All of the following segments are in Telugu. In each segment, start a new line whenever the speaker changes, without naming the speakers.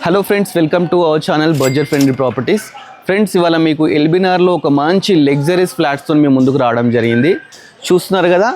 Hello friends, welcome to our channel budget friendly properties. Friends, ఇవాళ మీకు ఎల్బీనగర్లో ఒక మంచి లగ్జరీస్ ఫ్లాట్స్తో మేము ముందుకు రావడం జరిగింది. చూస్తున్నారు కదా,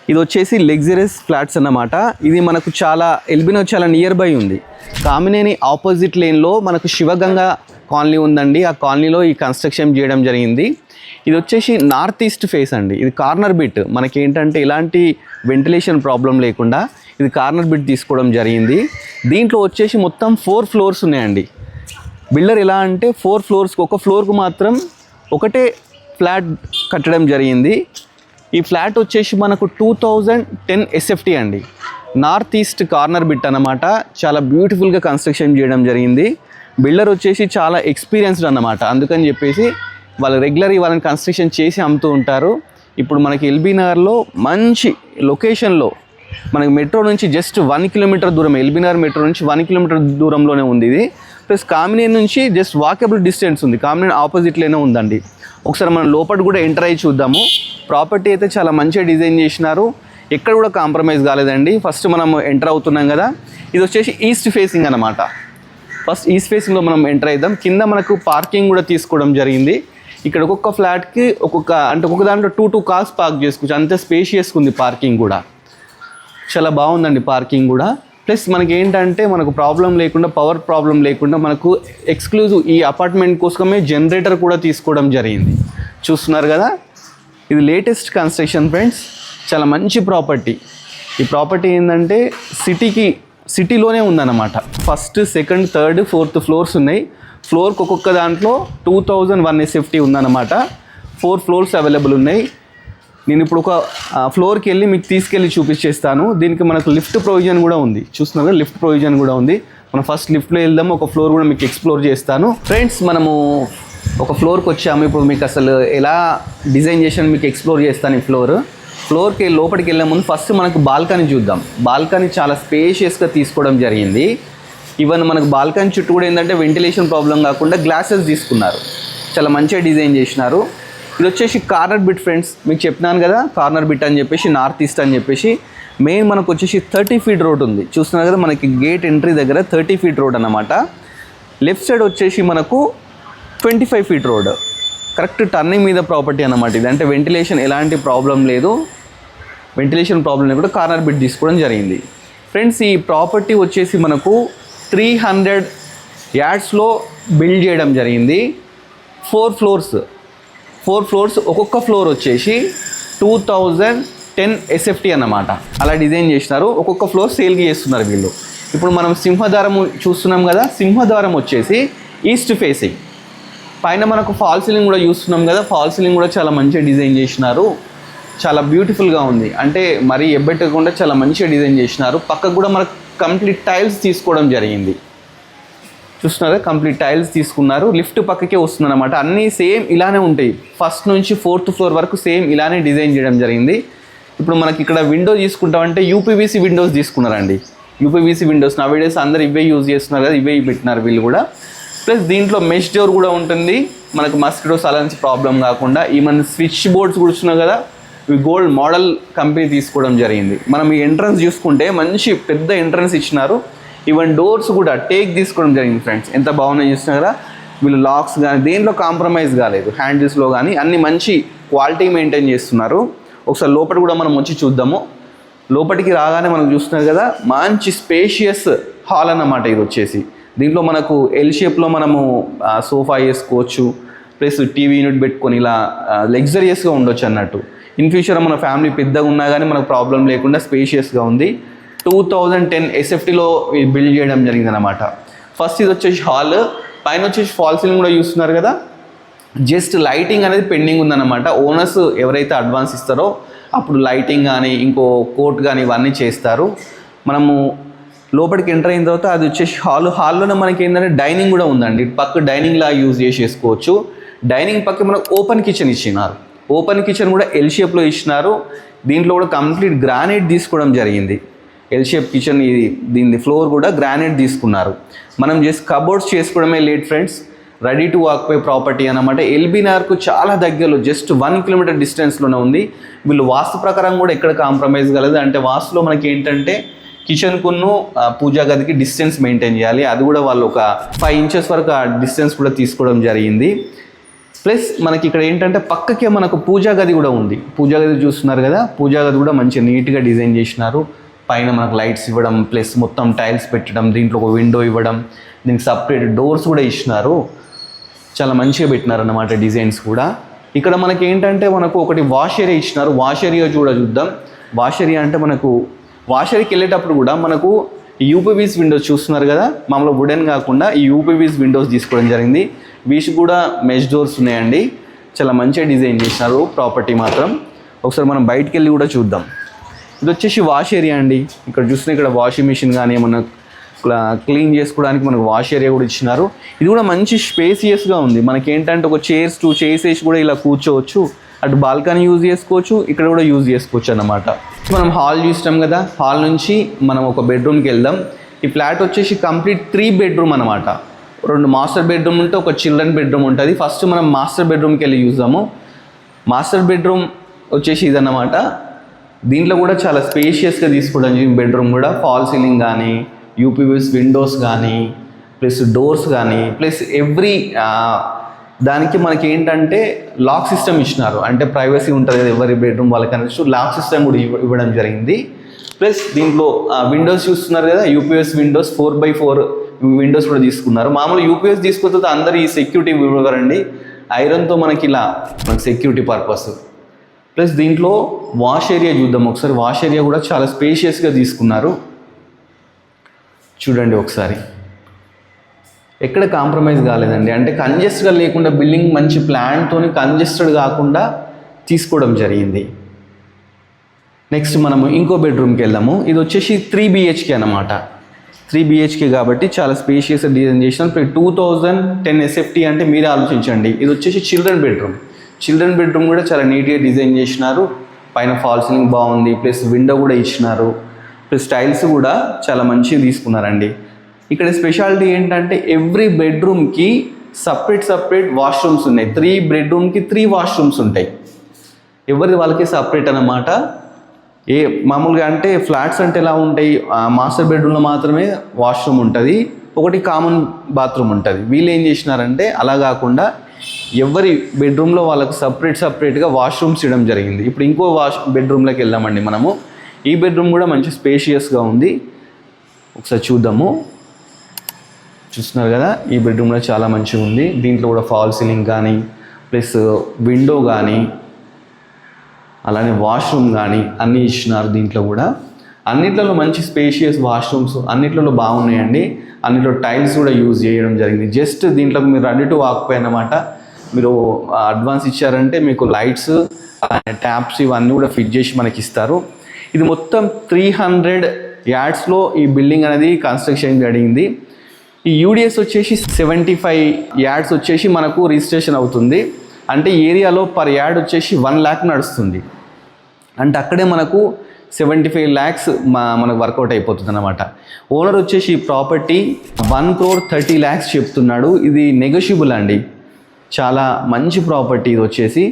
ఇది వచ్చేసి లగ్జరీస్ ఫ్లాట్స్ అన్నమాట. ఇది మనకు చాలా ఎల్బీనగర్ చాలా నియర్ బై ఉంది. కామినేని ఆపోజిట్ లేన్లో మనకు శివగంగా కాలనీ ఉందండి. ఆ కాలనీలో ఈ కన్స్ట్రక్షన్ చేయడం జరిగింది. ఇది వచ్చేసి నార్త్ ఈస్ట్ ఫేస్ అండి. ఇది కార్నర్ బిట్. మనకి ఏంటంటే ఇలాంటి వెంటిలేషన్ ప్రాబ్లం లేకుండా ఇది కార్నర్ బిట్ తీసుకోవడం జరిగింది. దీంట్లో వచ్చేసి మొత్తం 4 ఫ్లోర్స్ ఉన్నాయండి. బిల్డర్ ఎలా అంటే 4 ఫ్లోర్స్కి ఒక ఫ్లోర్కు మాత్రం ఒకటే ఫ్లాట్ కట్టడం జరిగింది. ఈ ఫ్లాట్ వచ్చేసి మనకు 2010 SFT అండి. నార్త్ ఈస్ట్ కార్నర్ బిట్ అన్నమాట. చాలా బ్యూటిఫుల్గా కన్స్ట్రక్షన్ చేయడం జరిగింది. బిల్డర్ వచ్చేసి చాలా ఎక్స్పీరియన్స్డ్ అన్నమాట. అందుకని చెప్పేసి వాళ్ళు రెగ్యులర్ వాళ్ళని కన్స్ట్రక్షన్ చేసి అమ్ముతూ ఉంటారు. ఇప్పుడు మనకి ఎల్బీనగర్లో మంచి లొకేషన్లో మనకి మెట్రో నుంచి జస్ట్ 1 కిలోమీటర్ దూరం, ఎల్బీనగర్ మెట్రో నుంచి 1 కిలోమీటర్ దూరంలోనే ఉంది ఇది. ప్లస్ కామినేని నుంచి జస్ట్ వాకబుల్ డిస్టెన్స్ ఉంది. కామినేని ఆపోజిట్లోనే ఉందండి. ఒకసారి మనం లోపల కూడా ఎంటర్ అయ్యి చూద్దాము. ప్రాపర్టీ అయితే చాలా మంచిగా డిజైన్ చేసినారు. ఎక్కడ కూడా కాంప్రమైజ్ కాలేదండి. ఫస్ట్ మనం ఎంటర్ అవుతున్నాం కదా, ఇది వచ్చేసి ఈస్ట్ ఫేసింగ్ అనమాట. ఫస్ట్ ఈస్ట్ ఫేసింగ్లో మనం ఎంటర్ అవుదాం. కింద మనకు పార్కింగ్ కూడా తీసుకోవడం జరిగింది. ఇక్కడ ఒక్కొక్క ఫ్లాట్కి ఒక్కొక్క దాంట్లో 2 కార్స్ పార్క్ చేసుకోవచ్చు. అంతే స్పేషియస్గా ఉంది పార్కింగ్ కూడా. చాలా బాగుందండి పార్కింగ్ కూడా. ప్లస్ మనకి ఏంటంటే మనకు ప్రాబ్లం లేకుండా, పవర్ ప్రాబ్లం లేకుండా మనకు ఎక్స్క్లూజివ్ ఈ అపార్ట్మెంట్ కోసమే జనరేటర్ కూడా తీసుకోవడం జరిగింది. చూస్తున్నారు కదా, ఇది లేటెస్ట్ కన్స్ట్రక్షన్ ఫ్రెండ్స్. చాలా మంచి ప్రాపర్టీ. ఈ ప్రాపర్టీ ఏంటంటే సిటీలోనే ఉందన్నమాట. First, second, third, fourth floors ఉన్నాయి. ఫ్లోర్కి ఒక్కొక్క దాంట్లో 2001 SFT ఉందన్నమాట. 4 ఫ్లోర్స్ అవైలబుల్ ఉన్నాయి. నేను ఇప్పుడు ఒక ఫ్లోర్కి వెళ్ళి మీకు తీసుకెళ్ళి చూపించేస్తాను. దీనికి మనకు లిఫ్ట్ ప్రొవిజన్ కూడా ఉంది. చూస్తున్నారు, లిఫ్ట్ ప్రొవిజన్ కూడా ఉంది. మనం ఫస్ట్ లిఫ్ట్లో వెళ్దాము. ఒక ఫ్లోర్ కూడా మీకు ఎక్స్ప్లోర్ చేస్తాను. ఫ్రెండ్స్, మనము ఒక ఫ్లోర్కి వచ్చాము. ఇప్పుడు మీకు అసలు ఎలా డిజైన్ చేసాను మీకు ఎక్స్ప్లోర్ చేస్తాను. ఈ ఫ్లోర్కి లోపలికి వెళ్ళే ముందు ఫస్ట్ మనకు బాల్కనీ చూద్దాం. బాల్కనీ చాలా స్పేషియస్గా తీసుకోవడం జరిగింది. ఈవెన్ మనకు బాల్కనీ చుట్టూ కూడా ఏంటంటే వెంటిలేషన్ ప్రాబ్లం కాకుండా గ్లాసెస్ తీసుకున్నారు. చాలా మంచిగా డిజైన్ చేసినారు. ఇది వచ్చేసి కార్నర్ బిట్ ఫ్రెండ్స్. మీకు చెప్తున్నాను కదా, కార్నర్ బిట్ అని చెప్పేసి, నార్త్ ఈస్ట్ అని చెప్పేసి. మెయిన్ మనకు వచ్చేసి 30 ఫీట్ రోడ్ ఉంది. చూస్తున్నారు కదా, మనకి గేట్ ఎంట్రీ దగ్గర 30 ఫీట్ రోడ్ అన్నమాట. లెఫ్ట్ సైడ్ వచ్చేసి మనకు 25 ఫీట్ రోడ్. కరెక్ట్ టర్నింగ్ మీద ప్రాపర్టీ అన్నమాట ఇది. అంటే వెంటిలేషన్ ఎలాంటి ప్రాబ్లం లేదు. వెంటిలేషన్ ప్రాబ్లం లేకుండా కార్నర్ బిట్ తీసుకోవడం జరిగింది. ఫ్రెండ్స్, ఈ ప్రాపర్టీ వచ్చేసి మనకు 300 యార్డ్స్లో బిల్డ్ చేయడం జరిగింది. 4 ఫ్లోర్స్ ఒక్కొక్క ఫ్లోర్ వచ్చేసి 2010 SFT అన్నమాట. అలా డిజైన్ చేసినారు. ఒక్కొక్క ఫ్లోర్ సేల్కి చేస్తున్నారు వీళ్ళు. ఇప్పుడు మనం సింహద్వారం చూస్తున్నాం కదా, సింహద్వారం వచ్చేసి ఈస్ట్ ఫేసింగ్. పైన మనకు ఫాల్ సీలింగ్ కూడా చూస్తున్నాం కదా, ఫాల్ సీలింగ్ కూడా చాలా మంచిగా డిజైన్ చేసినారు. చాలా బ్యూటిఫుల్గా ఉంది. అంటే మరీ ఎబ్బెట్టకుండా చాలా మంచిగా డిజైన్ చేసినారు. పక్కకు కూడా మనకు కంప్లీట్ టైల్స్ తీసుకోవడం జరిగింది. చూస్తున్నారా, కంప్లీట్ టైల్స్ తీసుకున్నారు. లిఫ్ట్ పక్కకే వస్తుంది అనమాట. అన్నీ సేమ్ ఇలానే ఉంటాయి. ఫస్ట్ నుంచి 4th ఫ్లోర్ వరకు సేమ్ ఇలానే డిజైన్ చేయడం జరిగింది. ఇప్పుడు మనకి ఇక్కడ విండో తీసుకుంటామంటే UPVC విండోస్ తీసుకున్నారండి. UPVC విండోస్ నవేడేస్ అందరు ఇవే యూజ్ చేస్తున్నారు కదా, ఇవే పెట్టినారు వీళ్ళు కూడా. ప్లస్ దీంట్లో మెష్ డోర్ కూడా ఉంటుంది. మనకు మస్కిటో సలన్స్ ప్రాబ్లం కాకుండా. ఈవెన్ స్విచ్ బోర్డ్స్ కూడా వస్తున్నాయి కదా, ఇవి గోల్డ్ మోడల్ కంపెనీ తీసుకోవడం జరిగింది. మనం ఈ ఎంట్రన్స్ చూసుకుంటే మంచి పెద్ద ఎంట్రన్స్ ఇచ్చినారు. ఈవెన్ డోర్స్ కూడా టేక్ తీసుకోవడం జరిగింది ఫ్రెండ్స్. ఎంత బాగున్నాయి చూస్తున్నారా. వీళ్ళు లాక్స్ కానీ దేంట్లో కాంప్రమైజ్ కాలేదు. హ్యాండిల్స్లో కానీ అన్ని మంచి క్వాలిటీ మెయింటైన్ చేస్తున్నారు. ఒకసారి లోపల కూడా మనం వచ్చి చూద్దాము. లోపలికి రాగానే మనం చూస్తున్నారు కదా, మంచి స్పేషియస్ హాల్ అన్నమాట ఇది వచ్చేసి. దీంట్లో మనకు ఎల్ షేప్లో మనము సోఫా వేసుకోవచ్చు. ప్లస్ టీవీ యూనిట్ పెట్టుకొని ఇలా లగ్జరియస్గా ఉండొచ్చు అన్నట్టు. ఇన్ ఫ్యూచర్ మన ఫ్యామిలీ పెద్దగా ఉన్నా కానీ మనకు ప్రాబ్లం లేకుండా స్పేషియస్గా ఉంది. 2010 SFTలో బిల్డ్ చేయడం జరిగింది అనమాట. ఫస్ట్ ఇది వచ్చేసి హాల్. పైన వచ్చేసి ఫాల్ సీలింగ్ కూడా చూస్తున్నారు కదా. జస్ట్ లైటింగ్ అనేది పెండింగ్ ఉందన్నమాట. ఓనర్స్ ఎవరైతే అడ్వాన్స్ ఇస్తారో అప్పుడు లైటింగ్ కానీ ఇంకో కోట్ కానీ ఇవన్నీ చేస్తారు. మనము లోపలికి ఎంటర్ అయిన తర్వాత అది వచ్చేసి హాల్లోనే మనకి ఏంటంటే డైనింగ్ కూడా ఉందండి. పక్క డైనింగ్ లా యూజ్ చేసేసుకోవచ్చు. డైనింగ్ పక్క మనకు ఓపెన్ కిచెన్ ఇచ్చినారు. ఓపెన్ కిచెన్ కూడా ఎల్ షేప్లో ఇచ్చినారు. దీంట్లో కూడా కంప్లీట్ గ్రానైట్ తీసుకోవడం జరిగింది. ఎల్ షేప్ కిచెన్ ఇది. దీని ఫ్లోర్ కూడా గ్రానైట్ తీసుకున్నారు. మనం జస్ట్ కబోర్డ్స్ చేసుకోవడమే late friends. Ready to occupy property అన్నమాట. ఎల్బీనగర్కు చాలా దగ్గరలో జస్ట్ 1 కిలోమీటర్ డిస్టెన్స్లోనే ఉంది. వీళ్ళు వాస్తు ప్రకారం కూడా ఎక్కడ కాంప్రమైజ్ కాలేదు. అంటే వాస్తులో మనకి ఏంటంటే కిచెన్కును పూజా గదికి డిస్టెన్స్ మెయింటైన్ చేయాలి. అది కూడా వాళ్ళు ఒక 5 ఇంచెస్ వరకు ఆ డిస్టెన్స్ కూడా తీసుకోవడం జరిగింది. ప్లస్ మనకి ఇక్కడ ఏంటంటే పక్కకే మనకు పూజా గది కూడా ఉంది. పూజా గది చూస్తున్నారు కదా, పూజా గది కూడా మంచిగా నీట్గా డిజైన్ చేసినారు. పైన మనకు లైట్స్ ఇవ్వడం, ప్లస్ మొత్తం టైల్స్ పెట్టడం, దీంట్లో ఒక విండో ఇవ్వడం, దీనికి సపరేట్ డోర్స్ కూడా ఇచ్చినారు. చాలా మంచిగా పెట్టినారు అన్నమాట డిజైన్స్ కూడా. ఇక్కడ మనకి ఏంటంటే మనకు ఒకటి వాష్ ఏరియా ఇచ్చినారు. వాష్ ఏరియా కూడా చూద్దాం. వాష్ ఏరియా అంటే మనకు వాష్ ఏరియాకి వెళ్ళేటప్పుడు కూడా మనకు యూపీవీస్ విండోస్ చూస్తున్నారు కదా, మామూలుగా వుడెన్ కాకుండా ఈ యూపీవీస్ విండోస్ తీసుకోవడం జరిగింది. వీటి కూడా మెష్ డోర్స్ ఉన్నాయండి. చాలా మంచిగా డిజైన్ చేసినారు ప్రాపర్టీ మాత్రం. ఒకసారి మనం బయటికి వెళ్ళి కూడా చూద్దాం. ఇది వచ్చేసి వాష్ ఏరియా అండి. ఇక్కడ చూస్తే ఇక్కడ వాషింగ్ మిషన్ కానీ ఏమన్నా క్లీన్ చేసుకోవడానికి మనకు వాష్ ఏరియా కూడా ఇచ్చినారు. ఇది కూడా మంచి స్పేసియస్గా ఉంది. మనకి ఏంటంటే ఒక 2 చైర్స్ వేసి కూడా ఇలా కూర్చోవచ్చు. అటు బాల్కనీ యూజ్ చేసుకోవచ్చు, ఇక్కడ కూడా యూజ్ చేసుకోవచ్చు అన్నమాట. మనం హాల్ చూస్తాం కదా, హాల్ నుంచి మనం ఒక బెడ్రూమ్కి వెళ్దాం. ఈ ఫ్లాట్ వచ్చేసి కంప్లీట్ 3 బెడ్రూమ్ అనమాట. 2 మాస్టర్ బెడ్రూమ్ ఉంటే ఒక చిల్డ్రన్ బెడ్రూమ్ ఉంటుంది. ఫస్ట్ మనం మాస్టర్ బెడ్రూమ్కి వెళ్ళి చూద్దాము. మాస్టర్ బెడ్రూమ్ వచ్చేసి ఇదన్నమాట. దీంట్లో కూడా చాలా స్పేషియస్గా తీసుకోవడం జరిగింది. బెడ్రూమ్ కూడా ఫాల్ సీలింగ్ కానీ, యూపీవీస్ విండోస్ కానీ, ప్లస్ డోర్స్ కానీ, ప్లస్ ఎవ్రీ దానికి మనకి ఏంటంటే లాక్ సిస్టమ్ ఇచ్చినారు. అంటే ప్రైవసీ ఉంటుంది కదా ఎవరి బెడ్రూమ్ వాళ్ళకి అనేసి లాక్ సిస్టమ్ కూడా ఇవ్వడం జరిగింది. ప్లస్ దీంట్లో విండోస్ చూస్తున్నారు కదా, యూపీఎస్ విండోస్ 4x4 విండోస్ కూడా తీసుకున్నారు. మామూలు యూపీఎస్ తీసుకుంటే అందరూ ఈ సెక్యూరిటీ ఇవ్వరండి. ఐరన్తో మనకి ఇలా మనకి సెక్యూరిటీ పర్పస్. ప్లస్ దీంట్లో వాష్ ఏరియా చూద్దాం ఒకసారి. వాష్ ఏరియా కూడా చాలా స్పేషియస్గా తీసుకున్నారు. చూడండి ఒకసారి, ఎక్కడ కాంప్రమైజ్ కాలేదండి. అంటే కంజెస్ట్గా లేకుండా బిల్డింగ్ మంచి ప్లాన్తో కంజెస్టెడ్ కాకుండా తీసుకోవడం జరిగింది. నెక్స్ట్ మనము ఇంకో బెడ్రూమ్కి వెళ్దాము. ఇది వచ్చేసి 3 BHK అనమాట. 3 BHK కాబట్టి చాలా స్పేషియస్గా డిజైన్ చేసినాం. 2010 SFT అంటే మీరే ఆలోచించండి. ఇది వచ్చేసి చిల్డ్రన్ బెడ్రూమ్. చిల్డ్రన్ బెడ్రూమ్ కూడా చాలా నీట్గా డిజైన్ చేసినారు. పైన ఫాల్ సీలింగ్ బాగుంది, ప్లస్ విండో కూడా ఇచ్చినారు. ప్లస్ టైల్స్ కూడా చాలా మంచిగా తీసుకున్నారండి. ఇక్కడ స్పెషాలిటీ ఏంటంటే ఎవ్రీ బెడ్రూమ్కి సపరేట్ వాష్రూమ్స్ ఉన్నాయి. 3 బెడ్రూమ్కి 3 వాష్రూమ్స్ ఉంటాయి. ఎవరిది వాళ్ళకి సపరేట్ అన్నమాట. మామూలుగా అంటే ఫ్లాట్స్ అంటే ఎలా ఉంటాయి, మాస్టర్ బెడ్రూమ్లో మాత్రమే వాష్రూమ్ ఉంటుంది, ఒకటి కామన్ బాత్రూమ్ ఉంటుంది. వీళ్ళు ఏం చేసినారంటే అలా కాకుండా ఎవరి బెడ్రూమ్లో వాళ్ళకు సపరేట్గా వాష్రూమ్స్ ఇవ్వడం జరిగింది. ఇప్పుడు ఇంకో బెడ్రూమ్లోకి వెళ్దామండి మనము. ఈ బెడ్రూమ్ కూడా మంచి స్పేషియస్గా ఉంది. ఒకసారి చూద్దాము. చూస్తున్నారు కదా, ఈ బెడ్రూమ్లో చాలా మంచిగా ఉంది. దీంట్లో కూడా ఫాల్ సీలింగ్ కానీ, ప్లస్ విండో కానీ, అలానే వాష్రూమ్ కానీ అన్నీ ఇచ్చినారు. దీంట్లో కూడా అన్నిట్లలో మంచి స్పేషియస్ వాష్రూమ్స్ అన్నిట్లలో బాగున్నాయండి. అన్నిట్లో టైల్స్ కూడా యూజ్ చేయడం జరిగింది. జస్ట్ దీంట్లో మీరు రెడీ టు వాక్పోయి అన్నమాట. మీరు అడ్వాన్స్ ఇచ్చారంటే మీకు లైట్స్, ట్యాప్స్ ఇవన్నీ కూడా ఫిట్ చేసి మనకి ఇస్తారు. ఇది మొత్తం 300 యార్డ్స్లో ఈ బిల్డింగ్ అనేది కన్స్ట్రక్షన్ జరిగింది. ఈ యూడిఎస్ వచ్చేసి 75 యార్డ్స్ వచ్చేసి మనకు రిజిస్ట్రేషన్ అవుతుంది. అంటే ఏరియాలో పర్ యార్డ్ వచ్చేసి 1 lakh నడుస్తుంది. అంటే అక్కడే మనకు 75 lakhs మనకు వర్కౌట్ అయిపోతుంది అన్నమాట. ఓనర్ వచ్చేసి ఈ ప్రాపర్టీ 1,30 lakhs చెప్తున్నాడు. ఇది నెగోషియబుల్ అండి. చాలా మంచి ప్రాపర్టీ ఇది వచ్చేసి.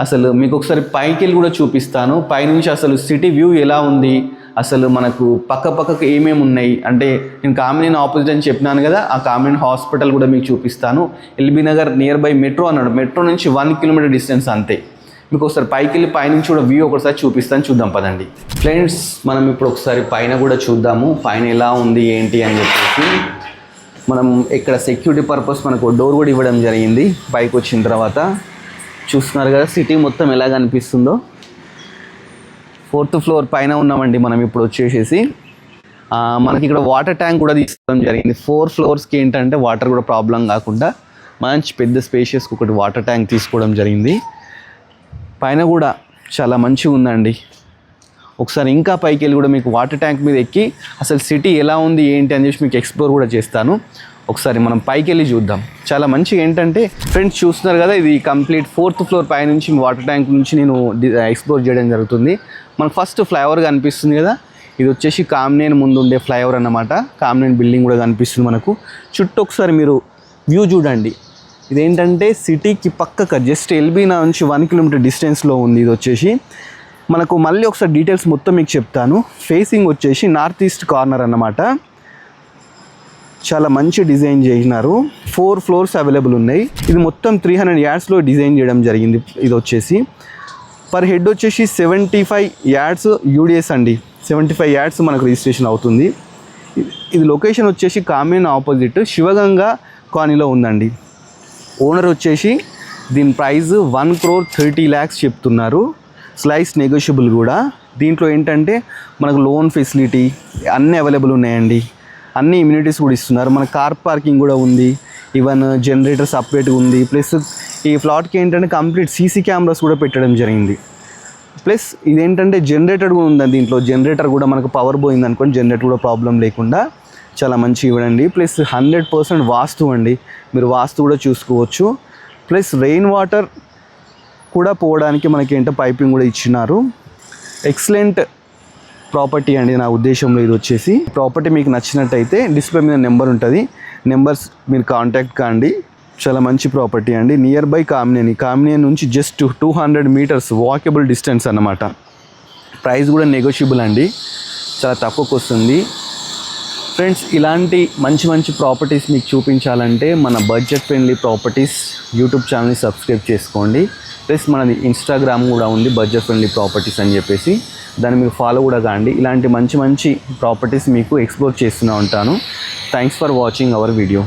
అసలు మీకు ఒకసారి పైకి వెళ్ళి కూడా చూపిస్తాను. పైనుంచి అసలు సిటీ వ్యూ ఎలా ఉంది, అసలు మనకు పక్కకు ఏమేమి ఉన్నాయి అంటే నేను కామినేని ఆపోజిట్ అని చెప్పినాను కదా, ఆ కామినేని హాస్పిటల్ కూడా మీకు చూపిస్తాను. LB Nagar near by metro అన్నాడు. మెట్రో నుంచి 1 kilometer డిస్టెన్స్ అంతే. మీకు ఒకసారి పైకి వెళ్ళి పైనుంచి కూడా వ్యూ ఒకసారి చూపిస్తాను, చూద్దాం పదండి. ఫ్రెండ్స్, మనం ఇప్పుడు ఒకసారి పైన కూడా చూద్దాము పైన ఎలా ఉంది ఏంటి అని చెప్పేసి. మనం ఇక్కడ సెక్యూరిటీ పర్పస్ మనకు డోర్ కూడా ఇవ్వడం జరిగింది. పైకి వచ్చిన తర్వాత చూస్తున్నారు కదా సిటీ మొత్తం ఎలా కనిపిస్తుందో. 4th floor పైన ఉన్నామండి మనం ఇప్పుడు వచ్చేసేసి. మనకి ఇక్కడ వాటర్ ట్యాంక్ కూడా తీసుకోవడం జరిగింది. 4 floors ఏంటంటే వాటర్ కూడా ప్రాబ్లం కాకుండా మంచి పెద్ద స్పేషియస్కి ఒకటి వాటర్ ట్యాంక్ తీసుకోవడం జరిగింది. పైన కూడా చాలా మంచిగా ఉందండి. ఒకసారి ఇంకా పైకి వెళ్ళి కూడా మీకు వాటర్ ట్యాంక్ మీద ఎక్కి అసలు సిటీ ఎలా ఉంది ఏంటి అని చెప్పి మీకు ఎక్స్ప్లోర్ కూడా చేస్తాను. ఒకసారి మనం పైకి వెళ్ళి చూద్దాం. చాలా మంచిగా ఏంటంటే ఫ్రెండ్స్ చూస్తున్నారు కదా, ఇది కంప్లీట్ 4th floor పై నుంచి వాటర్ ట్యాంక్ నుంచి నేను ఎక్స్ప్లోర్ చేయడం జరుగుతుంది. మనకు ఫస్ట్ ఫ్లైఓవర్ కనిపిస్తుంది కదా, ఇది వచ్చేసి కామినేని ముందు ఉండే ఫ్లైఓవర్ అన్నమాట. కామినేని బిల్డింగ్ కూడా కనిపిస్తుంది మనకు. చుట్టూ ఒకసారి మీరు వ్యూ చూడండి. ఇదేంటంటే సిటీకి పక్కక జస్ట్ ఎల్బీ నుంచి 1 kilometer డిస్టెన్స్లో ఉంది. ఇది వచ్చేసి మనకు మళ్ళీ ఒకసారి డీటెయిల్స్ మొత్తం మీకు చెప్తాను. ఫేసింగ్ వచ్చేసి నార్త్ ఈస్ట్ కార్నర్ అన్నమాట. చాలా మంచి డిజైన్ చేసినారు. 4 ఫ్లోర్స్ అవైలబుల్ ఉన్నాయి. ఇది మొత్తం 300 యార్డ్స్లో డిజైన్ చేయడం జరిగింది. ఇది వచ్చేసి పర్ హెడ్ వచ్చేసి 75 యార్డ్స్ యూడిఎస్ అండి. 75 యార్డ్స్ మనకు రిజిస్ట్రేషన్ అవుతుంది. ఇది లొకేషన్ వచ్చేసి కామిన్ ఆపోజిట్ శివగంగా కాలనీలో ఉందండి. ఓనర్ వచ్చేసి దీని ప్రైస్ 1,30,00,000 చెప్తున్నారు. స్లైస్ నెగోషియబుల్ కూడా. దీంట్లో ఏంటంటే మనకు లోన్ ఫెసిలిటీ అన్నీ అవైలబుల్ ఉన్నాయండి. అన్ని ఇమ్యూనిటీస్ కూడా ఇస్తున్నారు. మన కార్ పార్కింగ్ కూడా ఉంది. ఈవెన్ జనరేటర్ సపరేట్గా ఉంది. ప్లస్ ఈ ఫ్లాట్కి ఏంటంటే కంప్లీట్ సీసీ కెమెరాస్ కూడా పెట్టడం జరిగింది. ప్లస్ ఇదేంటంటే జనరేటర్ కూడా ఉంది. దీంట్లో జనరేటర్ కూడా మనకు పవర్ పోయింది అనుకోండి, జనరేటర్ కూడా ప్రాబ్లం లేకుండా చాలా మంచి ఇవ్వడండి. ప్లస్ 100% వాస్తు అండి. మీరు వాస్తు కూడా చూసుకోవచ్చు. ప్లస్ రెయిన్ వాటర్ కూడా పోవడానికి మనకి ఏంటో పైపింగ్ కూడా ఇచ్చినారు. ఎక్సలెంట్ ప్రాపర్టీ అండి నా ఉద్దేశంలో. ఇది వచ్చేసి ప్రాపర్టీ మీకు నచ్చినట్టయితే డిస్ప్లే మీద నెంబర్ ఉంటుంది, నెంబర్స్ మీరు కాంటాక్ట్ కాండి. చాలా మంచి ప్రాపర్టీ అండి. నియర్ బై కామినేని నుంచి జస్ట్ 200 మీటర్స్ వాకబుల్ డిస్టెన్స్ అన్నమాట. ప్రైస్ కూడా నెగోషియబుల్ అండి, చాలా తక్కువకు వస్తుంది. ఫ్రెండ్స్, ఇలాంటి మంచి మంచి ప్రాపర్టీస్ మీకు చూపించాలంటే మన బడ్జెట్ ఫ్రెండ్లీ ప్రాపర్టీస్ యూట్యూబ్ ఛానల్ని సబ్స్క్రైబ్ చేసుకోండి. ప్లస్ మనది ఇన్స్టాగ్రామ్ కూడా ఉంది, బడ్జెట్ ఫ్రెండ్లీ ప్రాపర్టీస్ అని చెప్పేసి. దాన్ని మీరు ఫాలో కూడా కాండి. ఇలాంటి మంచి మంచి ప్రాపర్టీస్ మీకు ఎక్స్ప్లోర్ చేస్తూనే ఉంటాను. Thanks for watching our video.